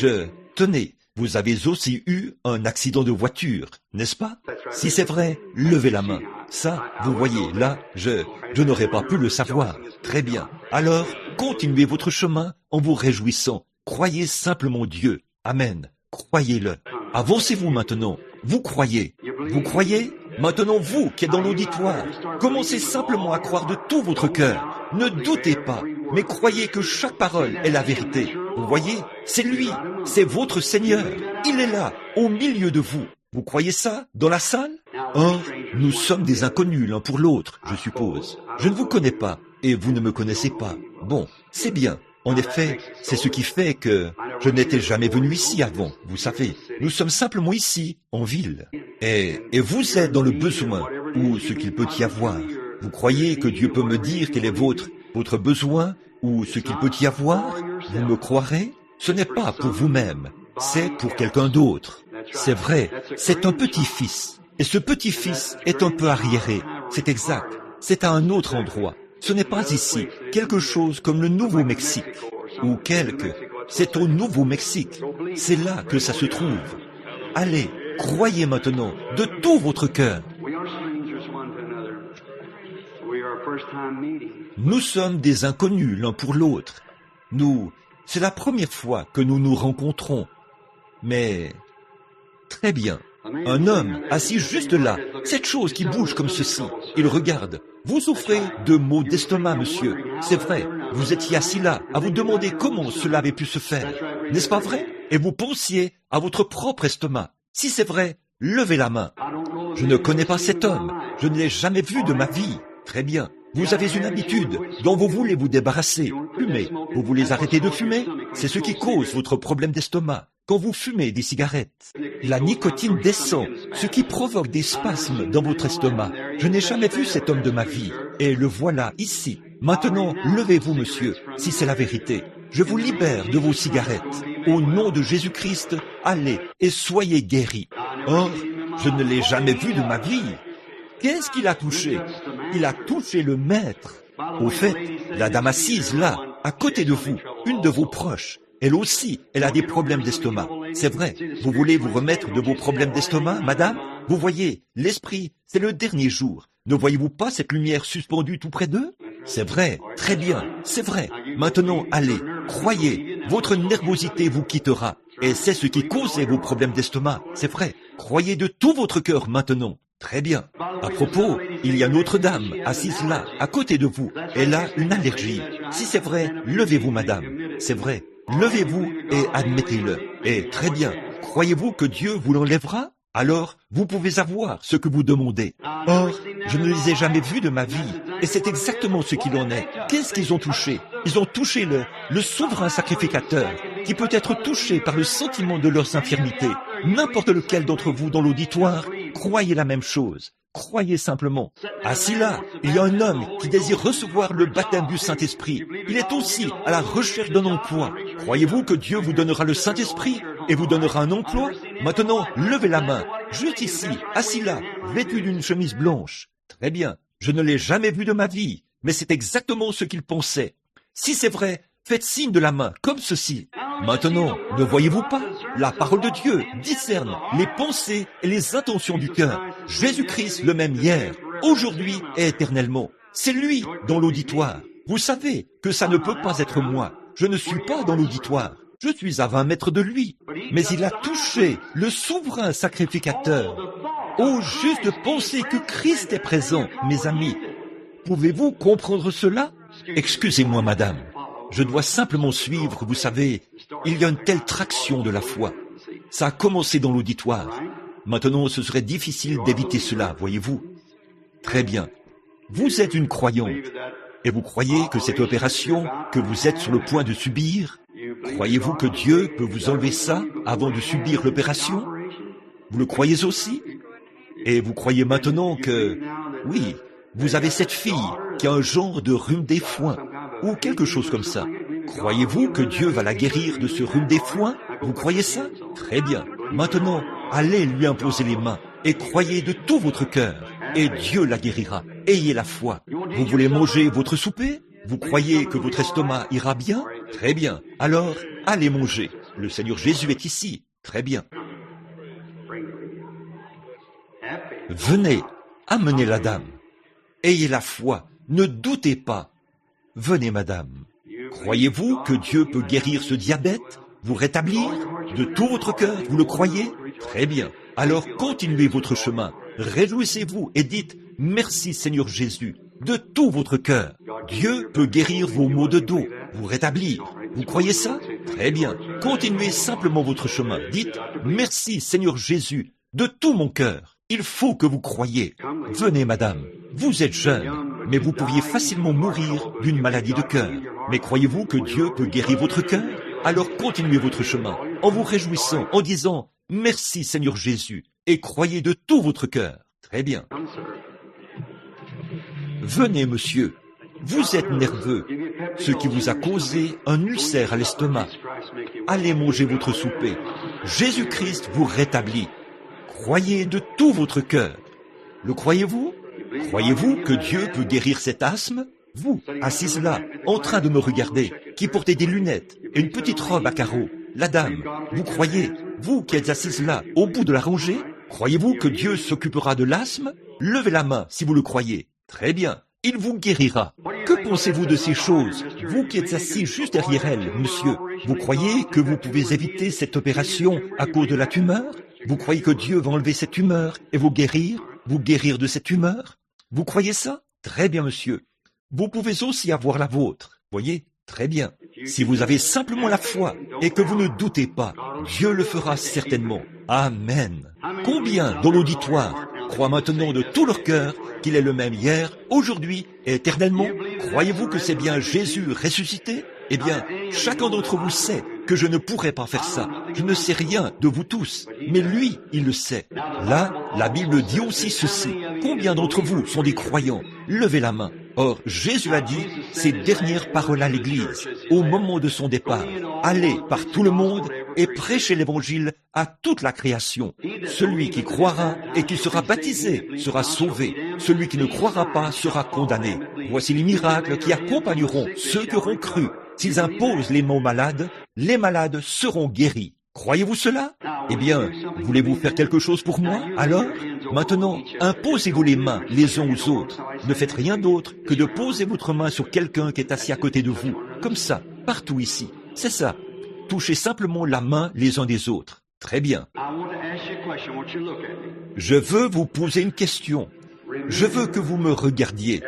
A: tenez, vous avez aussi eu un accident de voiture, n'est-ce pas? Si c'est vrai, levez la main. Ça, vous voyez, là, je n'aurais pas pu le savoir. Très bien. Alors, continuez votre chemin en vous réjouissant. Croyez simplement Dieu. Amen. Croyez-le. Avancez-vous maintenant. Vous croyez. Vous croyez? Maintenant, vous qui êtes dans l'auditoire, commencez simplement à croire de tout votre cœur. Ne doutez pas, mais croyez que chaque parole est la vérité. Vous voyez? C'est lui. C'est votre Seigneur. Il est là, au milieu de vous. Vous croyez ça, dans la salle? Or, nous sommes des inconnus l'un pour l'autre, je suppose. Je ne vous connais pas, et vous ne me connaissez pas. Bon, c'est bien. En effet, c'est ce qui fait que je n'étais jamais venu ici avant, vous savez. Nous sommes simplement ici, en ville. Et vous êtes dans le besoin, ou ce qu'il peut y avoir. Vous croyez que Dieu peut me dire quel est votre besoin, ou ce qu'il peut y avoir? Vous me croirez? Ce n'est pas pour vous-même, c'est pour quelqu'un d'autre. C'est vrai, c'est un petit-fils. Et ce petit-fils est un peu arriéré. C'est exact. C'est à un autre endroit. Ce n'est pas ici, quelque chose comme le Nouveau-Mexique, ou c'est au Nouveau-Mexique. C'est là que ça se trouve. Allez, croyez maintenant, de tout votre cœur. Nous sommes des inconnus l'un pour l'autre. C'est la première fois que nous nous rencontrons. Mais, très bien. Un homme assis juste là, cette chose qui bouge comme ceci, il regarde. Vous souffrez de maux d'estomac, monsieur. C'est vrai, vous étiez assis là, à vous demander comment cela avait pu se faire. N'est-ce pas vrai? Et vous pensiez à votre propre estomac. Si c'est vrai, levez la main. Je ne connais pas cet homme, je ne l'ai jamais vu de ma vie. Très bien. Vous avez une habitude dont vous voulez vous débarrasser. Fumer. Vous voulez arrêter de fumer? C'est ce qui cause votre problème d'estomac. Quand vous fumez des cigarettes, la nicotine descend, ce qui provoque des spasmes dans votre estomac. Je n'ai jamais vu cet homme de ma vie, et le voilà ici. Maintenant, levez-vous, monsieur, si c'est la vérité. Je vous libère de vos cigarettes. Au nom de Jésus-Christ, allez et soyez guéris. Or, je ne l'ai jamais vu de ma vie. Qu'est-ce qu'il a touché? Il a touché le maître. Au fait, la dame assise là, à côté de vous, une de vos proches, elle aussi, elle a des problèmes d'estomac. C'est vrai. Vous voulez vous remettre de vos problèmes d'estomac, madame? Vous voyez, l'esprit, c'est le dernier jour. Ne voyez-vous pas cette lumière suspendue tout près d'eux? C'est vrai. Très bien. C'est vrai. Maintenant, allez, croyez. Votre nervosité vous quittera. Et c'est ce qui causait vos problèmes d'estomac. C'est vrai. Croyez de tout votre cœur maintenant. Très bien. À propos, il y a une autre dame, assise là, à côté de vous. Elle a une allergie. Si c'est vrai, levez-vous, madame. C'est vrai. Levez-vous et admettez-le. Et très bien. Croyez-vous que Dieu vous l'enlèvera? Alors, vous pouvez avoir ce que vous demandez. Or, je ne les ai jamais vus de ma vie. Et c'est exactement ce qu'il en est. Qu'est-ce qu'ils ont touché? Ils ont touché le souverain sacrificateur, qui peut être touché par le sentiment de leurs infirmités. N'importe lequel d'entre vous dans l'auditoire, croyez la même chose. Croyez simplement. Assis là, il y a un homme qui désire recevoir le baptême du Saint-Esprit. Il est aussi à la recherche d'un emploi. Croyez-vous que Dieu vous donnera le Saint-Esprit et vous donnera un emploi? Maintenant, levez la main. Juste ici, assis là, vêtu d'une chemise blanche. Très bien. Je ne l'ai jamais vu de ma vie, mais c'est exactement ce qu'il pensait. Si c'est vrai, faites signe de la main, comme ceci. Maintenant, ne voyez-vous pas? La parole de Dieu discerne les pensées et les intentions du cœur. Jésus-Christ le même hier, aujourd'hui et éternellement. C'est lui dans l'auditoire. Vous savez que ça ne peut pas être moi. Je ne suis pas dans l'auditoire. Je suis à 20 mètres de lui. Mais il a touché le souverain sacrificateur. Oh, juste penser que Christ est présent, mes amis. Pouvez-vous comprendre cela? Excusez-moi, madame. Je dois simplement suivre, vous savez, il y a une telle traction de la foi. Ça a commencé dans l'auditoire. Maintenant, ce serait difficile d'éviter cela, voyez-vous. Très bien. Vous êtes une croyante. Et vous croyez que cette opération que vous êtes sur le point de subir, croyez-vous que Dieu peut vous enlever ça avant de subir l'opération? Vous le croyez aussi? Et vous croyez maintenant que, oui, vous avez cette fille qui a un genre de rhume des foins, ou quelque chose comme ça. Croyez-vous que Dieu va la guérir de ce rhume des foins? Vous croyez ça? Très bien. Maintenant, allez lui imposer les mains et croyez de tout votre cœur, et Dieu la guérira. Ayez la foi. Vous voulez manger votre souper? Vous croyez que votre estomac ira bien? Très bien. Alors, allez manger. Le Seigneur Jésus est ici. Très bien. Venez, amenez la dame. Ayez la foi, ne doutez pas. Venez, madame. Croyez-vous que Dieu peut guérir ce diabète, vous rétablir? De tout votre cœur, vous le croyez? Très bien. Alors continuez votre chemin. Réjouissez-vous et dites « Merci Seigneur Jésus » de tout votre cœur. Dieu peut guérir vos maux de dos, vous rétablir. Vous croyez ça? Très bien. Continuez simplement votre chemin. Dites « Merci Seigneur Jésus » de tout mon cœur. Il faut que vous croyiez. Venez, madame. Vous êtes jeune, mais vous pourriez facilement mourir d'une maladie de cœur. Mais croyez-vous que Dieu peut guérir votre cœur? Alors continuez votre chemin, en vous réjouissant, en disant « Merci Seigneur Jésus » et croyez de tout votre cœur. Très bien. Venez, monsieur. Vous êtes nerveux, ce qui vous a causé un ulcère à l'estomac. Allez manger votre souper. Jésus-Christ vous rétablit. Croyez de tout votre cœur. Le croyez-vous? Croyez-vous que Dieu peut guérir cet asthme? Vous, assise là, en train de me regarder, qui portez des lunettes et une petite robe à carreaux. La dame, vous croyez? Vous qui êtes assise là, au bout de la rangée, croyez-vous que Dieu s'occupera de l'asthme? Levez la main si vous le croyez. Très bien. Il vous guérira. Que pensez-vous de ces choses? Vous qui êtes assis juste derrière elle, monsieur, vous croyez que vous pouvez éviter cette opération à cause de la tumeur? Vous croyez que Dieu va enlever cette tumeur et vous guérir de cette tumeur? Vous croyez ça? Très bien, monsieur. Vous pouvez aussi avoir la vôtre. Voyez? Très bien. Si vous avez simplement la foi et que vous ne doutez pas, Dieu le fera certainement. Amen. Combien dans l'auditoire croient maintenant de tout leur cœur qu'il est le même hier, aujourd'hui et éternellement? Croyez-vous que c'est bien Jésus ressuscité? Eh bien, chacun d'entre vous sait que je ne pourrais pas faire ça. Je ne sais rien de vous tous, mais lui, il le sait. Là, la Bible dit aussi ceci. Combien d'entre vous sont des croyants? Levez la main. Or, Jésus a dit ces dernières paroles à l'Église, au moment de son départ. Allez par tout le monde et prêchez l'Évangile à toute la création. Celui qui croira et qui sera baptisé sera sauvé. Celui qui ne croira pas sera condamné. Voici les miracles qui accompagneront ceux qui auront cru. S'ils imposent les mains aux malades, les malades seront guéris. Croyez-vous cela? Eh bien, voulez-vous faire quelque chose pour moi? Alors, maintenant, imposez-vous les mains les uns aux autres. Ne faites rien d'autre que de poser votre main sur quelqu'un qui est assis à côté de vous. Comme ça, partout ici. C'est ça. Touchez simplement la main les uns des autres. Très bien. Je veux vous poser une question. Je veux que vous me regardiez.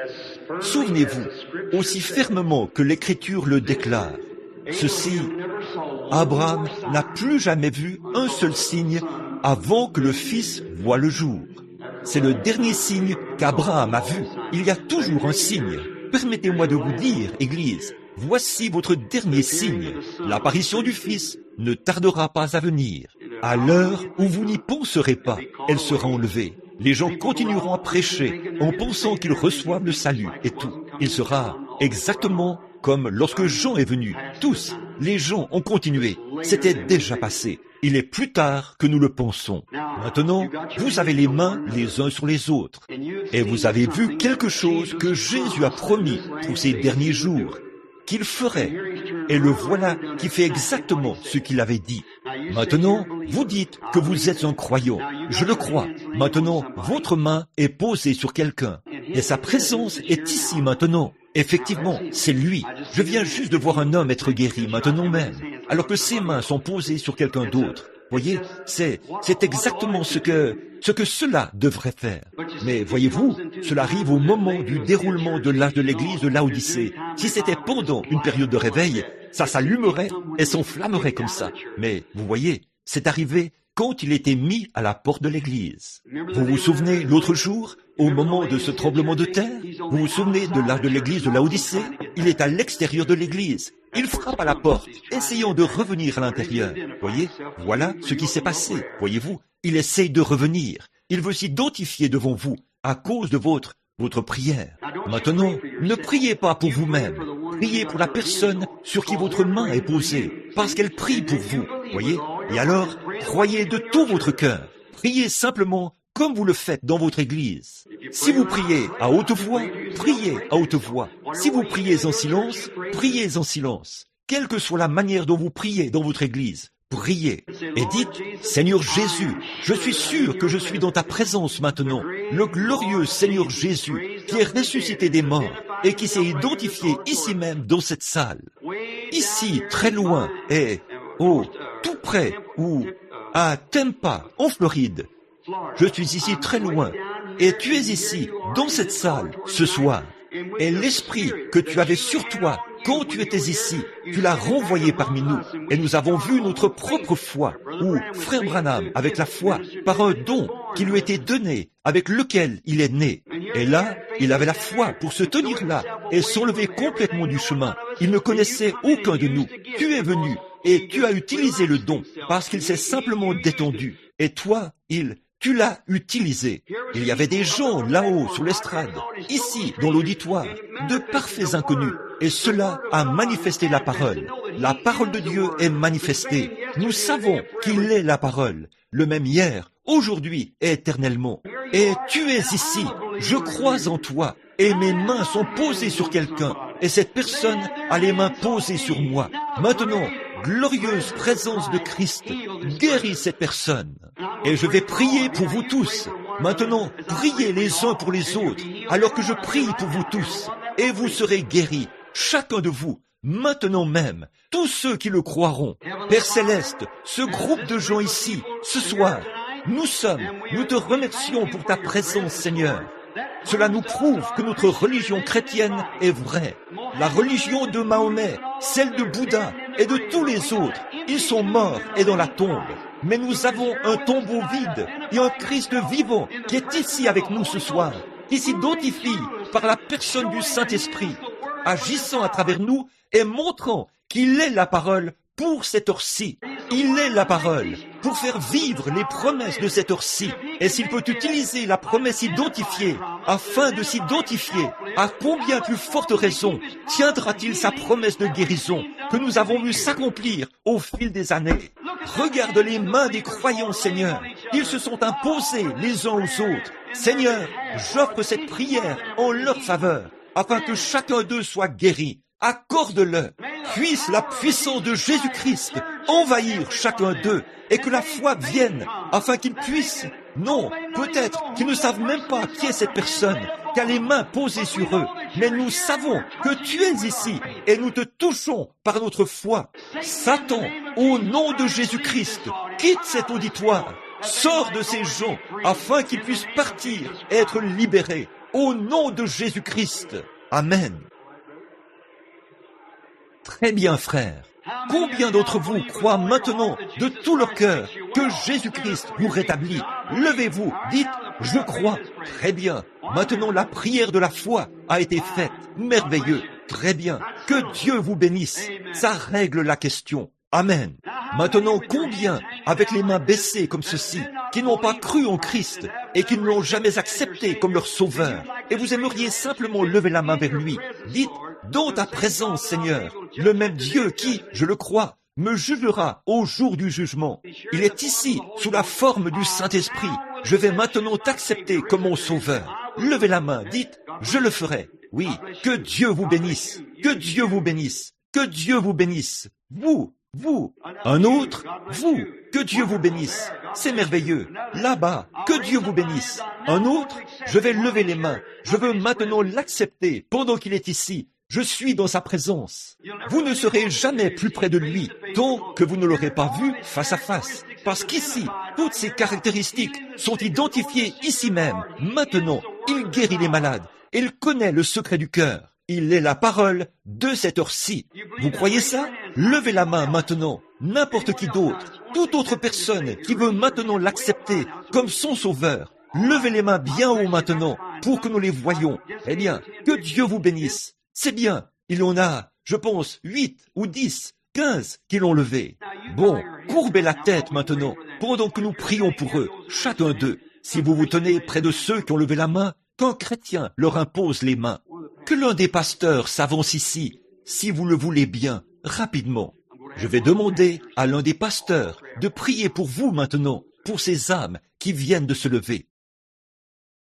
A: Souvenez-vous, aussi fermement que l'Écriture le déclare, ceci, Abraham n'a plus jamais vu un seul signe avant que le Fils voie le jour. C'est le dernier signe qu'Abraham a vu. Il y a toujours un signe. Permettez-moi de vous dire, Église, voici votre dernier signe. L'apparition du Fils ne tardera pas à venir. À l'heure où vous n'y penserez pas, elle sera enlevée. Les gens continueront à prêcher en pensant qu'ils reçoivent le salut et tout. Il sera exactement comme lorsque Jean est venu. Tous, les gens ont continué. C'était déjà passé. Il est plus tard que nous le pensons. Maintenant, vous avez les mains les uns sur les autres. Et vous avez vu quelque chose que Jésus a promis pour ces derniers jours, qu'il ferait. Et le voilà qui fait exactement ce qu'il avait dit. Maintenant, vous dites que vous êtes un croyant. Je le crois. Maintenant, votre main est posée sur quelqu'un. Et sa présence est ici maintenant. Effectivement, c'est lui. Je viens juste de voir un homme être guéri maintenant même, alors que ses mains sont posées sur quelqu'un d'autre. Voyez, c'est exactement ce que cela devrait faire. Mais voyez-vous, cela arrive au moment du déroulement de l'âge de l'église de Laodicée. Si c'était pendant une période de réveil, ça s'allumerait et s'enflammerait comme ça. Mais vous voyez, c'est arrivé quand il était mis à la porte de l'église. Vous vous souvenez, l'autre jour, au moment de ce tremblement de terre? Vous vous souvenez de l'arche de l'église de Laodicée? Il est à l'extérieur de l'église. Il frappe à la porte, essayant de revenir à l'intérieur. Voyez, voilà ce qui s'est passé. Voyez-vous, il essaye de revenir. Il veut s'identifier devant vous à cause de votre prière. Maintenant, ne priez pas pour vous-même. Priez pour la personne sur qui votre main est posée, parce qu'elle prie pour vous. Voyez? Et alors, croyez de tout votre cœur. Priez simplement comme vous le faites dans votre église. Si vous priez à haute voix, priez à haute voix. Si vous priez en silence, priez en silence. Quelle que soit la manière dont vous priez dans votre église, priez et dites, Seigneur Jésus, je suis sûr que je suis dans ta présence maintenant, le glorieux Seigneur Jésus qui est ressuscité des morts et qui s'est identifié ici même dans cette salle. Ici, très loin, et, tout près, ou à Tampa, en Floride. Je suis ici très loin, et tu es ici, dans cette salle, ce soir. Et l'esprit que tu avais sur toi quand tu étais ici, tu l'as renvoyé parmi nous. Et nous avons vu notre propre foi, ou frère Branham, avec la foi, par un don qui lui était donné, avec lequel il est né. Et là, il avait la foi pour se tenir là et s'enlever complètement du chemin. Il ne connaissait aucun de nous. Tu es venu et tu as utilisé le don parce qu'il s'est simplement détendu. Et toi, tu l'as utilisé. Il y avait des gens là-haut sur l'estrade, ici dans l'auditoire, de parfaits inconnus. Et cela a manifesté la parole. La parole de Dieu est manifestée. Nous savons qu'il est la parole, le même hier, aujourd'hui et éternellement. Et tu es ici. Je crois en toi. Et mes mains sont posées sur quelqu'un. Et cette personne a les mains posées sur moi. Maintenant, glorieuse présence de Christ, guéris cette personne. Et je vais prier pour vous tous. Maintenant, priez les uns pour les autres, alors que je prie pour vous tous. Et vous serez guéris, chacun de vous, maintenant même, tous ceux qui le croiront. Père Céleste, ce groupe de gens ici, ce soir, nous te remercions pour ta présence, Seigneur. Cela nous prouve que notre religion chrétienne est vraie. La religion de Mahomet, celle de Bouddha et de tous les autres, ils sont morts et dans la tombe. Mais nous avons un tombeau vide et un Christ vivant qui est ici avec nous ce soir, qui s'identifie par la personne du Saint-Esprit, agissant à travers nous et montrant qu'il est la parole pour cette heure-ci. Il est la parole pour faire vivre les promesses de cette heure-ci. Et s'il peut utiliser la promesse identifiée afin de s'identifier, à combien plus forte raison tiendra-t-il sa promesse de guérison que nous avons vu s'accomplir au fil des années? Regarde les mains des croyants, Seigneur. Ils se sont imposés les uns aux autres. Seigneur, j'offre cette prière en leur faveur, afin que chacun d'eux soit guéri. Accorde-le. Puisse la puissance de Jésus-Christ envahir chacun d'eux et que la foi vienne afin qu'ils puissent, non, peut-être qu'ils ne savent même pas qui est cette personne qui a les mains posées sur eux, mais nous savons que tu es ici et nous te touchons par notre foi. Satan, au nom de Jésus-Christ, quitte cet auditoire, sors de ces gens afin qu'ils puissent partir et être libérés. Au nom de Jésus-Christ. Amen. Très bien, frères. Combien d'entre vous croient maintenant de tout leur cœur que Jésus-Christ vous rétablit? Levez-vous, dites, je crois. Très bien. Maintenant, la prière de la foi a été faite. Merveilleux. Très bien. Que Dieu vous bénisse. Ça règle la question. Amen. Maintenant, combien, avec les mains baissées comme ceci, qui n'ont pas cru en Christ et qui ne l'ont jamais accepté comme leur sauveur, et vous aimeriez simplement lever la main vers lui, dites, dans ta présence, Seigneur, le même Dieu qui, je le crois, me jugera au jour du jugement. Il est ici, sous la forme du Saint-Esprit. Je vais maintenant t'accepter comme mon sauveur. Levez la main, dites, je le ferai. Oui, que Dieu vous bénisse, que Dieu vous bénisse, que Dieu vous bénisse. Vous, un autre, vous, que Dieu vous bénisse. C'est merveilleux. Là-bas, que Dieu vous bénisse. Un autre, je vais lever les mains. Je veux maintenant l'accepter pendant qu'il est ici. Je suis dans sa présence. Vous ne serez jamais plus près de lui tant que vous ne l'aurez pas vu face à face. Parce qu'ici, toutes ces caractéristiques sont identifiées ici même. Maintenant, il guérit les malades. Il connaît le secret du cœur. Il est la parole de cette heure-ci. Vous croyez ça? Levez la main maintenant. N'importe qui d'autre, toute autre personne qui veut maintenant l'accepter comme son sauveur. Levez les mains bien haut maintenant. pour que nous les voyions. Eh bien, que Dieu vous bénisse. C'est bien, il en a, je pense, 8 ou 10, 15 qui l'ont levé. Bon, courbez la tête maintenant, pendant que nous prions pour eux, chacun d'eux. Si vous vous tenez près de ceux qui ont levé la main, qu'un chrétien leur impose les mains. Que l'un des pasteurs s'avance ici, si vous le voulez bien, rapidement. Je vais demander à l'un des pasteurs de prier pour vous maintenant, pour ces âmes qui viennent de se lever.